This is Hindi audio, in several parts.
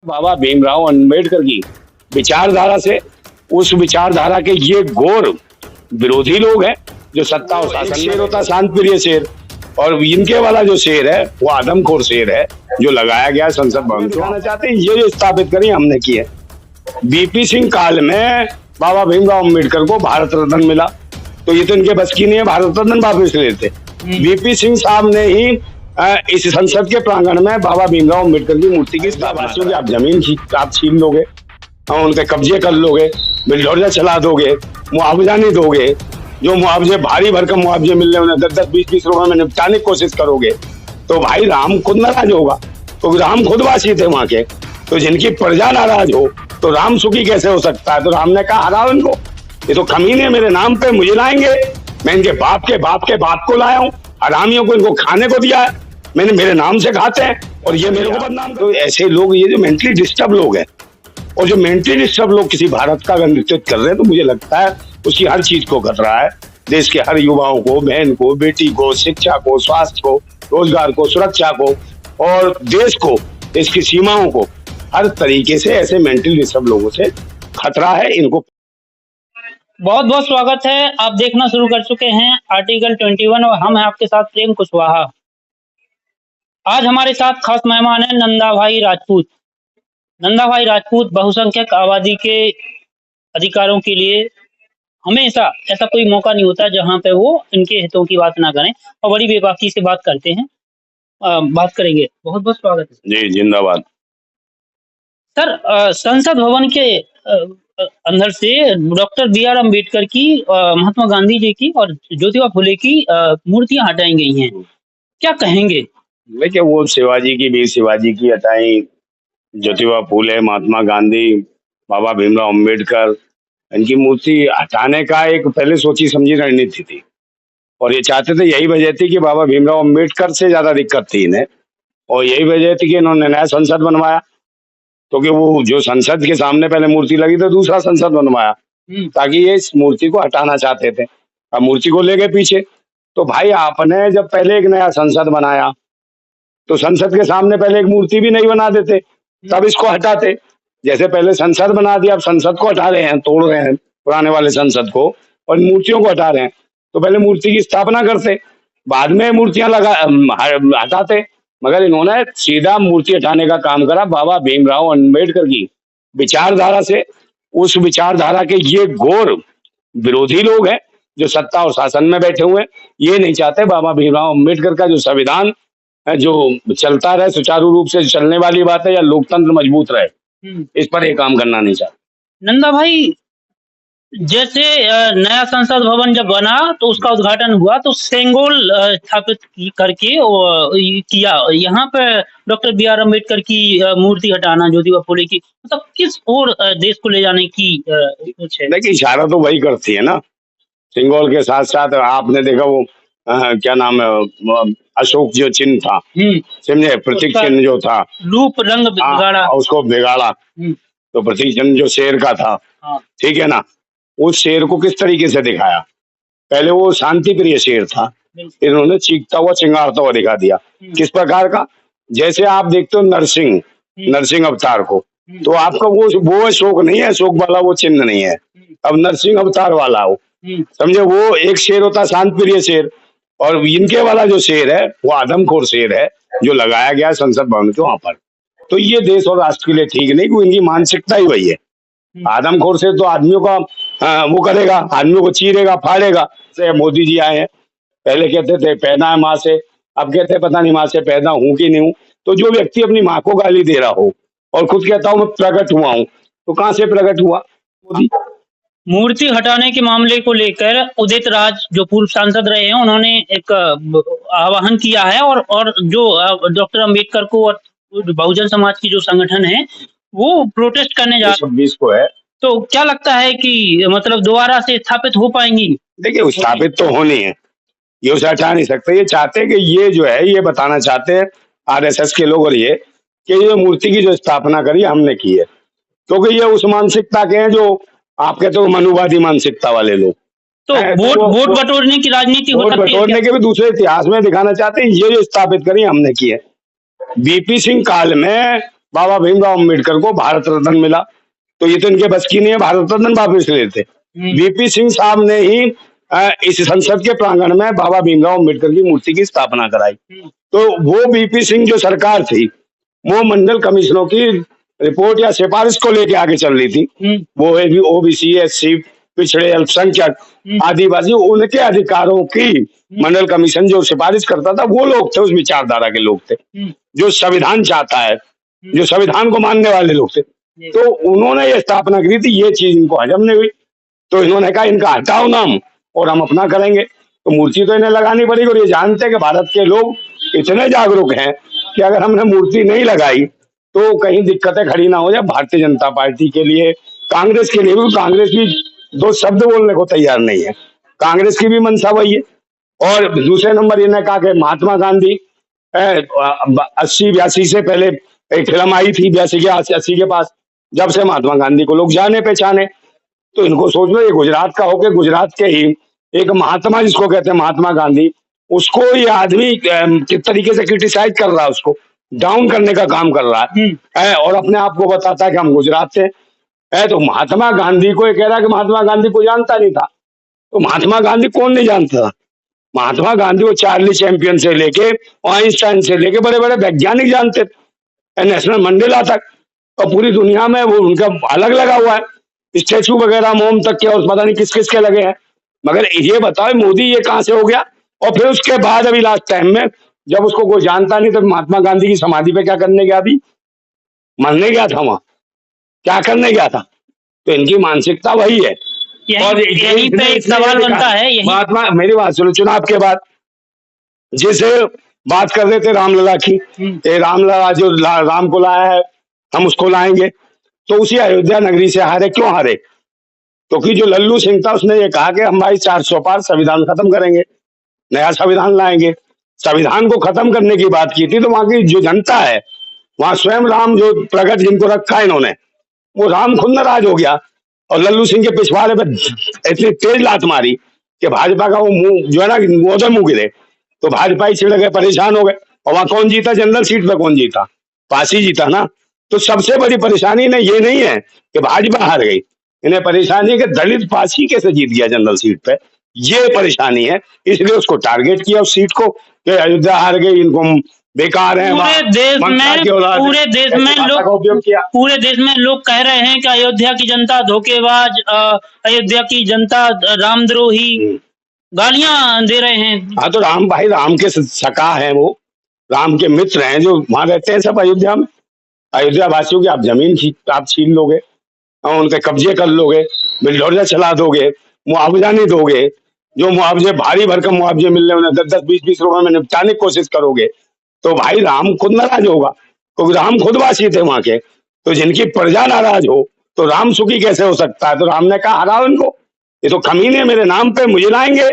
बाबा भीमराव अंबेडकर की विचारधारा से, उस विचारधारा के ये घोर विरोधी लोग हैं जो सत्ता और शासन। शेर होता शांत प्रिय शेर, और इनके वाला जो शेर है वो आदमखोर शेर है जो लगाया गया संसद भवन को। कहना चाहते हैं ये जो स्थापित करी हमने की है। बीपी सिंह काल में बाबा भीमराव अंबेडकर को भारत रत्न मिला, तो ये तो इनके बस की नहीं है भारत रत्न वापस लेते। बीपी सिंह साहब ने ही इस संसद के प्रांगण में बाबा भीमराव अंबेडकर की मूर्ति की स्थापना की। आप जमीन आप छीन लोगे, उनके कब्जे कर लोगे, बिल्डोजर चला दोगे, मुआवजा नहीं दोगे, जो मुआवजे भारी भरकम मुआवजे मिल रहे हैं 10-10, 20-20 रुपए में निपटाने की कोशिश करोगे, तो भाई राम खुद नाराज होगा। तो राम खुद वासी थे वहां के, तो जिनकी प्रजा नाराज हो तो राम सुखी कैसे हो सकता है। तो राम ने कहा हराओ इनको, ये तो कमीने मेरे नाम पे मुझे लाएंगे, मैं इनके बाप के बाप के बाप को लाया हूँ, हरामियों को इनको खाने को दिया है, मैंने मेरे नाम से खाते हैं और ये मेरे को बदनाम। तो ऐसे लोग, ये जो मेंटली डिस्टर्ब लोग हैं, और जो मेंटली डिस्टर्ब लोग किसी भारत का अगर नेतृत्व कर रहे हैं, तो मुझे लगता है उसकी हर चीज को खतरा है। देश के हर युवाओं को, बहन को, बेटी को, शिक्षा को, स्वास्थ्य को, रोजगार को, सुरक्षा को और देश को, देश की सीमाओं को, हर तरीके से ऐसे मेंटली डिस्टर्ब लोगों से खतरा है। इनको बहुत बहुत स्वागत है। आप देखना शुरू कर चुके हैं आर्टिकल 21 और हम हैं आपके साथ प्रेम कुशवाहा। आज हमारे साथ खास मेहमान है नंदा भाई राजपूत। नंदा भाई राजपूत बहुसंख्यक आबादी के अधिकारों के लिए हमेशा ऐसा कोई मौका नहीं होता जहां पे वो इनके हितों की बात ना करें, और बड़ी बेबाकी से बात करते हैं। बात करेंगे। बहुत बहुत स्वागत है जी, जिंदाबाद सर। संसद भवन के अंदर से डॉक्टर बी.आर. अम्बेडकर की, महात्मा गांधी जी की और ज्योतिबा फुले की मूर्तियां हटाई गई हैं, क्या कहेंगे? देखिए, वो शिवाजी की, वीर शिवाजी की हटाई, ज्योतिबा फुले, महात्मा गांधी, बाबा भीमराव अंबेडकर, इनकी मूर्ति हटाने का एक पहले सोची समझी रणनीति थी, और ये चाहते थे, यही वजह थी कि बाबा भीमराव अंबेडकर से ज्यादा दिक्कत थी इन्हें, और यही वजह थी कि इन्होंने नया संसद बनवाया, क्योंकि वो जो संसद के सामने पहले मूर्ति लगी तो दूसरा संसद बनवाया, ताकि ये इस मूर्ति को हटाना चाहते थे। अब मूर्ति को ले गए पीछे। तो भाई आपने जब पहले एक नया संसद बनाया तो संसद के सामने पहले एक मूर्ति भी नहीं बना देते, तब इसको हटाते। जैसे पहले संसद बना दिया, अब संसद को हटा रहे हैं, तोड़ रहे हैं पुराने वाले संसद को और मूर्तियों को हटा रहे हैं, तो पहले मूर्ति की स्थापना करते, बाद में मूर्तियां हटाते। मगर इन्होंने सीधा मूर्ति हटाने का काम करा। बाबा भीमराव अंबेडकर की विचारधारा से, उस विचारधारा के ये घोर विरोधी लोग हैं जो सत्ता और शासन में बैठे हुए हैं, ये नहीं चाहते बाबा भीमराव अंबेडकर का जो संविधान जो चलता रहे, सुचारू रूप से चलने वाली बात है, या लोकतंत्र मजबूत रहे, इस पर ये काम करना नहीं चाहते। नंदा भाई, जैसे नया संसद भवन जब बना तो उसका उद्घाटन हुआ तो सेंगोल स्थापित करके किया। यहाँ पे डॉक्टर बी.आर. अम्बेडकर की मूर्ति हटाना, ज्योतिबा फुले की, मतलब किस ओर देश को ले जाने की सोच है? देखिए, इशारा तो वही करती है ना। सिंगोल के साथ साथ आपने देखा वो क्या नाम है, अशोक जो चिन्ह था, समझे, प्रतीक चिन्ह जो था, रूप रंग बिगाड़ा, उसको बिगाड़ा। तो प्रतीक चिन्ह जो शेर का था, ठीक है ना, उस शेर को किस तरीके से दिखाया। पहले वो शांति प्रिय शेर था, इन्होंने चीखता हुआ, चिंगारता हुआ दिखा दिया। किस प्रकार का? जैसे आप देखते हो नरसिंह अवतार को, तो आपका वो अशोक नहीं है, अशोक वाला वो चिन्ह नहीं है, अब नरसिंह अवतार वाला हो, समझे। वो एक शेर होता शांत प्रिय शेर, और इनके वाला जो शेर है वो आदमखोर शेर है जो लगाया गया संसद भवन के वहां पर। तो ये देश और राष्ट्र के लिए ठीक नहीं, क्योंकि इनकी मानसिकता ही वही है। आदमखोर से तो आदमियों का वो करेगा, आदमियों को चीरेगा, फाड़ेगा। से मोदी जी आए हैं, पहले कहते थे पैदा है माँ से, अब कहते हैं पता नहीं माँ से पैदा हूं कि नहीं हूं। तो जो व्यक्ति अपनी माँ को गाली दे रहा हो और खुद कहता हूं मैं प्रकट हुआ हूं, तो कहां से प्रकट हुआ मोदी? मूर्ति हटाने के मामले को लेकर उदित राज जो पूर्व सांसद रहे हैं, उन्होंने एक आह्वान किया है, और जो डॉक्टर अम्बेडकर को और बहुजन समाज की जो संगठन है वो प्रोटेस्ट करने जा 26 को है। तो क्या लगता है कि मतलब दोबारा से स्थापित हो पाएंगी? देखिए, स्थापित तो होनी है, ये उसे हटा नहीं सकते। ये चाहते हैं कि ये जो है, ये बताना चाहते हैं आरएसएस के लोग और ये कि ये मूर्ति की जो स्थापना करी हमने की है, क्योंकि ये उस मानसिकता के हैं जो आप कहते हो मनुवादी मानसिकता वाले लोग। तो वोट बटोरने की राजनीति हो सकती है, बटोरने के भी दूसरे इतिहास में दिखाना चाहते हैं, ये जो स्थापित करी हमने की है। बीपी सिंह काल में बाबा भीमराव अम्बेडकर को भारत रत्न मिला, तो ये तो इनके बस की नहीं है भारत रत्न वापस लेते। वीपी सिंह साहब ने ही इस संसद के प्रांगण में बाबा भीमराव अम्बेडकर की मूर्ति की स्थापना कराई। तो वो वीपी सिंह जो सरकार थी, वो मंडल कमिश्नरों की रिपोर्ट या सिफारिश को लेके आगे चल रही थी। वो है भी ओबीसी, एससी, पिछड़े, अल्पसंख्यक, आदिवासी, उनके अधिकारों की मंडल कमीशन जो सिफारिश करता था, वो लोग थे, उस विचारधारा के लोग थे, जो संविधान चाहता है, जो संविधान को मानने वाले लोग थे। तो उन्होंने ये स्थापना करी थी, ये चीज इनको हजम नहीं हुई, तो इन्होंने कहा इनका हटाओ नाम और हम अपना करेंगे। तो मूर्ति तो इन्हें लगानी पड़ेगी, और ये जानते हैं कि भारत के लोग इतने जागरूक हैं कि अगर हमने मूर्ति नहीं लगाई तो कहीं दिक्कतें खड़ी ना हो जाए भारतीय जनता पार्टी के लिए, कांग्रेस के लिए भी। कांग्रेस भी दो शब्द बोलने को तैयार नहीं है, कांग्रेस की भी मंशा वही है। और दूसरे नंबर इन्हें कहा कि महात्मा गांधी 80-82 से पहले एक फिल्म आई थी, 82 के पास, जब से महात्मा गांधी को लोग जाने पहचाने। तो इनको सोच लो, ये गुजरात का होके गुजरात के ही एक महात्मा जिसको कहते हैं महात्मा गांधी, उसको ये आदमी किस तरीके से क्रिटिसाइज कर रहा है, उसको डाउन करने का काम कर रहा है, और अपने आप को बताता है कि हम गुजरात से है। तो महात्मा गांधी को ये कह रहा है कि महात्मा गांधी को जानता नहीं था। तो महात्मा गांधी कौन नहीं जानता था? महात्मा गांधी को चार्ली चैंपियन से लेके, आइंस्टाइन से लेके बड़े बड़े वैज्ञानिक जानते थे, नेशनल मंडेला तक। और पूरी दुनिया में वो उनका अलग लगा हुआ है, स्टैचू वगैरह मोम तक के, और पता नहीं किस किस के लगे हैं। मगर ये बताओ मोदी ये कहां से हो गया? और फिर उसके बाद अभी लास्ट टाइम में जब उसको कोई जानता नहीं, तो महात्मा गांधी की समाधि पे क्या करने गया? अभी मरने गया था, वहां क्या करने गया था? तो इनकी मानसिकता वही है। और यहीं पे एक सवाल बनता है, महात्मा, मेरी बात सुनो, चुनाव के बाद जिस बात कर रहे थे रामलला की, रामलला जो राम को लाया है हम उसको लाएंगे, तो उसी अयोध्या नगरी से हारे। क्यों हारे? क्योंकि जो लल्लू सिंह था उसने ये कहा कि हम भाई 400 पार संविधान खत्म करेंगे, नया संविधान लाएंगे। संविधान को खत्म करने की बात की थी, तो वहां की जो जनता है, वहां स्वयं राम जो प्रगट जिनको रखा इन्होंने, वो राम खुद नाराज हो गया और लल्लू सिंह के पिछवाड़े पे इतनी तेज लात मारी कि भाजपा का वो मुंह जो है ना, उधर मुंह गिरे। तो भाजपा ही छिड़ गए, परेशान हो गए। और वहां कौन जीता? जनरल सीट पे कौन जीता? पासी जीता ना। तो सबसे बड़ी परेशानी इन्हें ये नहीं है कि भाजपा हार गई, इन्हें परेशानी है कि दलित पासी कैसे जीत गया जनरल सीट पे, ये परेशानी है। इसलिए उसको टारगेट किया उस सीट को कि अयोध्या हार गई, इनको बेकार है। पूरे देश में लोग कह रहे हैं कि अयोध्या की जनता धोखेबाज, अयोध्या की जनता रामद्रोही, गालियां दे रहे हैं। हाँ, तो राम भाई, राम के सखा हैं, वो राम के मित्र हैं जो वहां रहते हैं सब अयोध्या में। अयोध्या वासियों की आप जमीन आप छीन लोगे, उनके कब्जे कर लोगे, बिल्डोजर चला दोगे, मुआवजा नहीं दोगे, जो मुआवजे भारी भरकम मुआवजे मिल रहे हैं उन्हें 10-10, 20-20 रुपए में निपटाने की कोशिश करोगे, तो भाई राम खुद नाराज होगा, क्योंकि राम खुद वासी थे वहां के। तो जिनकी प्रजा नाराज हो तो राम सुखी कैसे हो सकता है? तो राम ने कहा हराओ इनको, ये तो कमीने मेरे नाम पे मुझे लाएंगे,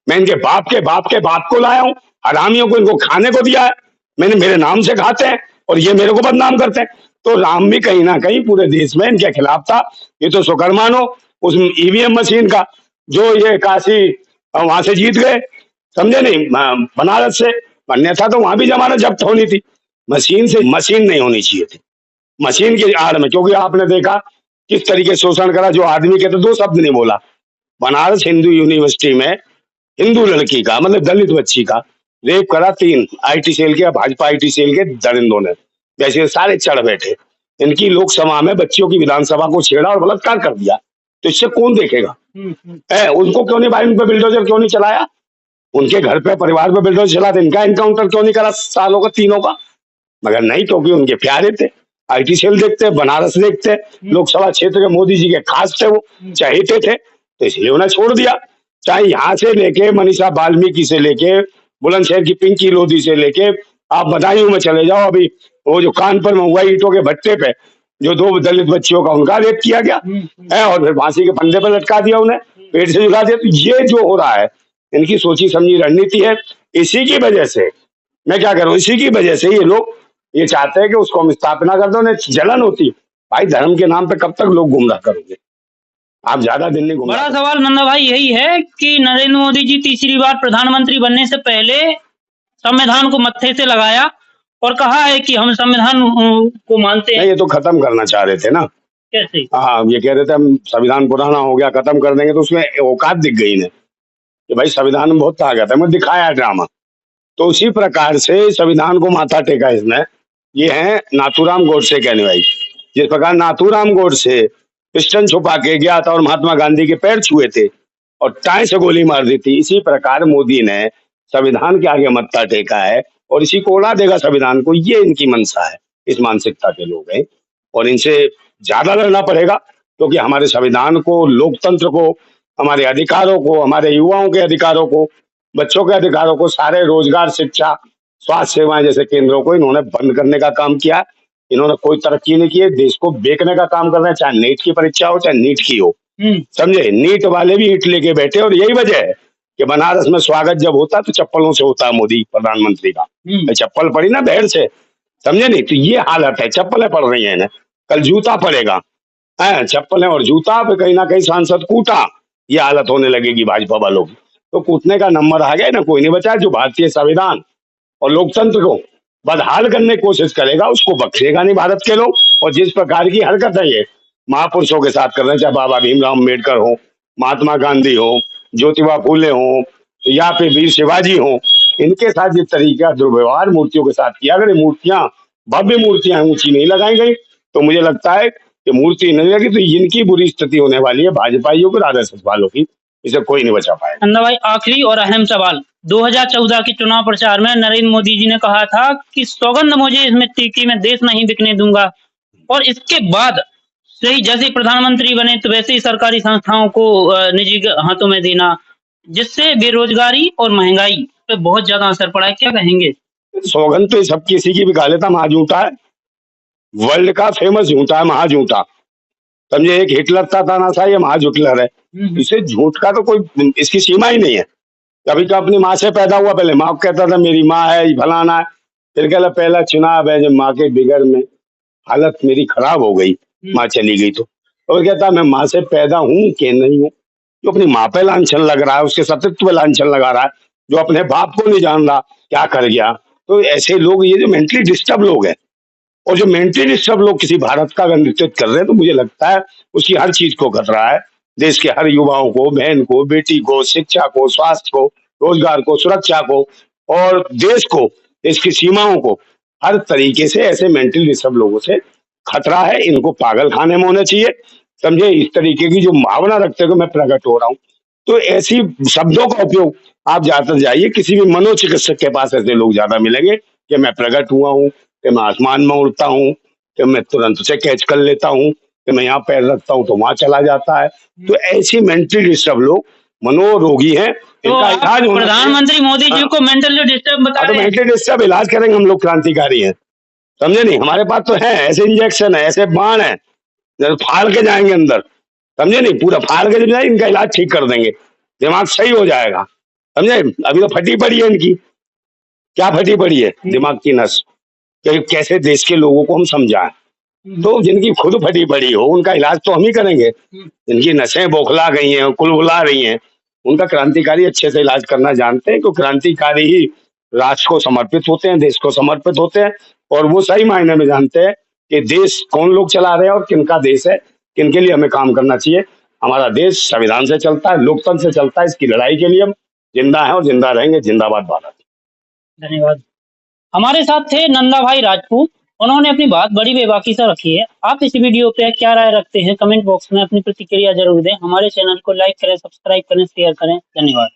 मैं इनके बाप के बाप के बाप को लाया हूँ, हरामियों को इनको खाने को दिया है, मैंने मेरे नाम से खाते हैं और ये मेरे को बदनाम करते हैं। तो राम भी कहीं ना कहीं पूरे देश में इनके खिलाफ था। ये तो शुक्र मानो उस ईवीएम मशीन का जो ये काशी वहां से जीत गए, समझे नहीं, बनारस से, अन्यथा तो वहां भी जमानत जब्त होनी थी। मशीन से मशीन नहीं होनी चाहिए थी, मशीन की आड़ में। क्योंकि आपने देखा किस तरीके शोषण करा, जो आदमी के तो 2 शब्द नहीं बोला। बनारस हिंदू यूनिवर्सिटी में हिंदू लड़की का, मतलब दलित बच्ची का रेप करा 3 आईटी सेल के, भाजपा आईटी सेल के दरिंदों ने, जैसे सारे चढ़ बैठे। इनकी लोकसभा में बच्चियों की विधानसभा को छेड़ा और बलात्कार कर दिया, तो इससे कौन देखेगा? उनको क्यों नहीं भाई, उन पे बिल्डोजर क्यों नहीं चलाया? उनके घर पे परिवार पे बिल्डोजर चला, इनका एनकाउंटर क्यों नहीं करा सालों का, तीनों का? मगर नहीं, क्योंकि उनके प्यारे थे, आईटी सेल देखते, बनारस देखते, लोकसभा क्षेत्र के मोदी जी के खास थे, वो चहेते थे, तो इसलिए उन्हें छोड़ दिया। चाहे यहाँ से लेके मनीषा वाल्मीकि से लेके बुलंदशहर की पिंकी लोधी से लेके आप बदायूं में चले जाओ, अभी वो जो कानपुर में हुआ ईंटों के भट्टे पे जो 2 दलित बच्चियों का उनका रेप किया गया है, और फिर फांसी के फंदे पर लटका दिया, उन्हें पेट से झुला दिया। तो ये जो हो रहा है, इनकी सोची समझी रणनीति है। इसी की वजह से मैं क्या करूं, इसी की वजह से ये लोग ये चाहते हैं कि उसको हम स्थापना कर दो। उन्हें जलन होती है भाई, धर्म के नाम पे कब तक लोग गुमराह करोगे? आप ज्यादा दिन नहीं गुमराह। बड़ा सवाल नंदा भाई यही है कि नरेंद्र मोदी जी तीसरी बार प्रधानमंत्री बनने से पहले संविधान को मत्थे से लगाया और कहा है कि हम संविधान को मानते हैं। नहीं, ये तो खत्म करना चाह रहे थे ना। कैसे? हाँ, ये कह रहे थे हम संविधान पुराना हो गया, खत्म कर देंगे, तो उसमें औकात दिख गई इन्हें कि भाई संविधान में बहुत ताकत है, मैं दिखाया ड्रामा। तो उसी प्रकार से संविधान को माथा टेका इसने। ये है नाथूराम गोडसे के अनुयायी। जिस प्रकार नाथूराम गोडसे पिस्टन छुपा के गया था और महात्मा गांधी के पैर छुए थे और टाई से गोली मार दी थी, इसी प्रकार मोदी ने संविधान के आगे मत्था टेका है और इसी को उड़ा देगा संविधान को। ये इनकी मंशा है, इस मानसिकता के लोग हैं और इनसे ज्यादा लड़ना पड़ेगा, क्योंकि हमारे संविधान को, लोकतंत्र को, हमारे अधिकारों को, हमारे युवाओं के अधिकारों को, बच्चों के अधिकारों को, सारे रोजगार, शिक्षा, स्वास्थ्य सेवाएं जैसे केंद्रों को इन्होंने बंद करने का काम किया। इन्होंने कोई तरक्की नहीं की है, देश को बेचने का काम कर रहे हैं, चाहे नेट की परीक्षा हो चाहे नीट की हो। समझे? नीट वाले भी हिट लेके बैठे और यही वजह है कि बनारस में स्वागत जब होता तो चप्पलों से होता है मोदी प्रधानमंत्री का। चप्पल पड़ी ना भैर से, समझे नहीं? तो ये हालत है, चप्पलें पड़ रही है ना, कल जूता पड़ेगा है, चप्पलें और जूता पे कहीं ना कहीं सांसद कूटा, ये हालत होने लगेगी भाजपा वालों की। तो कूटने का नंबर आ गया ना, कोई नहीं बचा। जो भारतीय संविधान और लोकतंत्र को बदहाल करने की कोशिश करेगा उसको बख्शेगा नहीं भारत के लोग। और जिस प्रकार की हरकत है ये महापुरुषों के साथ कर रहे हैं, चाहे बाबा भीमराव अम्बेडकर हो, महात्मा गांधी हो, ज्योतिबा फूले हो या फिर वीर शिवाजी हो, इनके साथ जिस तरीके का दुर्व्यवहार मूर्तियों के साथ किया, अगर ये मूर्तियां, भव्य मूर्तियां ऊंची नहीं लगाई गई तो मुझे लगता है कि मूर्ति नहीं लगी तो इनकी बुरी स्थिति होने वाली है, भाजपाइयों की, आरएसएस वालों की। इसे कोई नहीं बचा पाएगा। नंदा भाई, आखिरी और अहम सवाल, 2014 के चुनाव प्रचार में नरेंद्र मोदी जी ने कहा था कि सौगंध मुझे इस मिट्टी की, मैं देश नहीं बिकने दूंगा, और इसके बाद से ही जैसे प्रधानमंत्री बने तो वैसे ही सरकारी संस्थाओं को निजी हाथों में देना, जिससे बेरोजगारी और महंगाई पे बहुत ज्यादा असर पड़ा है। क्या कहेंगे? सौगंध तो सब किसी की भी खा लेता, महाझूठा है, वर्ल्ड का फेमस झूठा है, महाझूठा। समझे? एक हिटलर था तानाशाही, ये महाझूठलर है। इसे झूठ का तो कोई, इसकी सीमा ही नहीं है। कभी तो अपनी माँ से पैदा हुआ, पहले माँ को कहता था मेरी माँ है, फलाना है, फिर कहला पहला चुनाव है जब माँ के बिगड़ में हालत मेरी खराब हो गई, माँ चली गई तो। और कहता मैं माँ से पैदा हूँ कि नहीं हूँ। जो अपनी माँ पे लांछन लग रहा है, उसके सतीत्व पे लांछन लगा रहा है, जो अपने बाप को नहीं जान रहा क्या कर गया। तो ऐसे लोग, ये जो मेंटली डिस्टर्ब लोग हैं, और जो मेंटली डिस्टर्ब लोग किसी भारत का अगर नेतृत्व कर रहे हैं, तो मुझे लगता है उसकी हर चीज को खतरा है। देश के हर युवाओं को, बहन को, बेटी को, शिक्षा को, स्वास्थ्य को, रोजगार को, सुरक्षा को और देश को, देश की सीमाओं को, हर तरीके से ऐसे मेंटली डिस्टर्ब लोगों से खतरा है। इनको पागल खाने में होना चाहिए। समझे? इस तरीके की जो भावना रखते हुए मैं प्रकट हो रहा हूँ, तो ऐसी शब्दों का उपयोग आप ज्यादातर जाइए किसी भी मनोचिकित्सक के पास, ऐसे लोग ज्यादा मिलेंगे कि मैं प्रकट हुआ हूँ, कि मैं आसमान में उड़ता हूँ, कि मैं तुरंत से कैच कर लेता हूँ, कि मैं यहाँ पैर रखता हूँ तो वहां चला जाता है। तो ऐसी मेंटली डिस्टर्ब लोग मनोरोगी हैं, तो इनका इलाज होना प्रधानमंत्री मोदी जी को मेंटली डिस्टर्ब बता चाहिए। रहे हैं। मेंटली डिस्टर्ब इलाज करेंगे हम लोग, क्रांतिकारी हैं, समझे नहीं? हमारे पास तो है, ऐसे इंजेक्शन है, ऐसे बाण है, फाड़ के जाएंगे अंदर, समझे नहीं? पूरा फाड़ के जब जाए इनका इलाज ठीक कर देंगे, दिमाग सही हो जाएगा। समझे? अभी तो फटी पड़ी है इनकी, क्या फटी पड़ी है? दिमाग की नस। कि कैसे देश के लोगों को हम समझाएं। तो जिनकी खुद फटी पड़ी हो उनका इलाज तो हम ही करेंगे। जिनकी नसें बौखला गई हैं, कुलबुला रही हैं, उनका क्रांतिकारी अच्छे से इलाज करना जानते हैं, क्योंकि क्रांतिकारी ही राष्ट्र को समर्पित होते हैं, देश को समर्पित होते हैं, और वो सही मायने में जानते हैं कि देश कौन लोग चला रहे हैं और किनका देश है, किनके लिए हमें काम करना चाहिए। हमारा देश संविधान से चलता है, लोकतंत्र से चलता है। इसकी लड़ाई के लिए हम जिंदा हैं और जिंदा रहेंगे। जिंदाबाद भारत। धन्यवाद। हमारे साथ थे नंदा भाई राजपूत। उन्होंने अपनी बात बड़ी बेबाकी से रखी है। आप इस वीडियो पे क्या राय रखते हैं? कमेंट बॉक्स में अपनी प्रतिक्रिया जरूर दें। हमारे चैनल को लाइक करें, सब्सक्राइब करें, शेयर करें। धन्यवाद।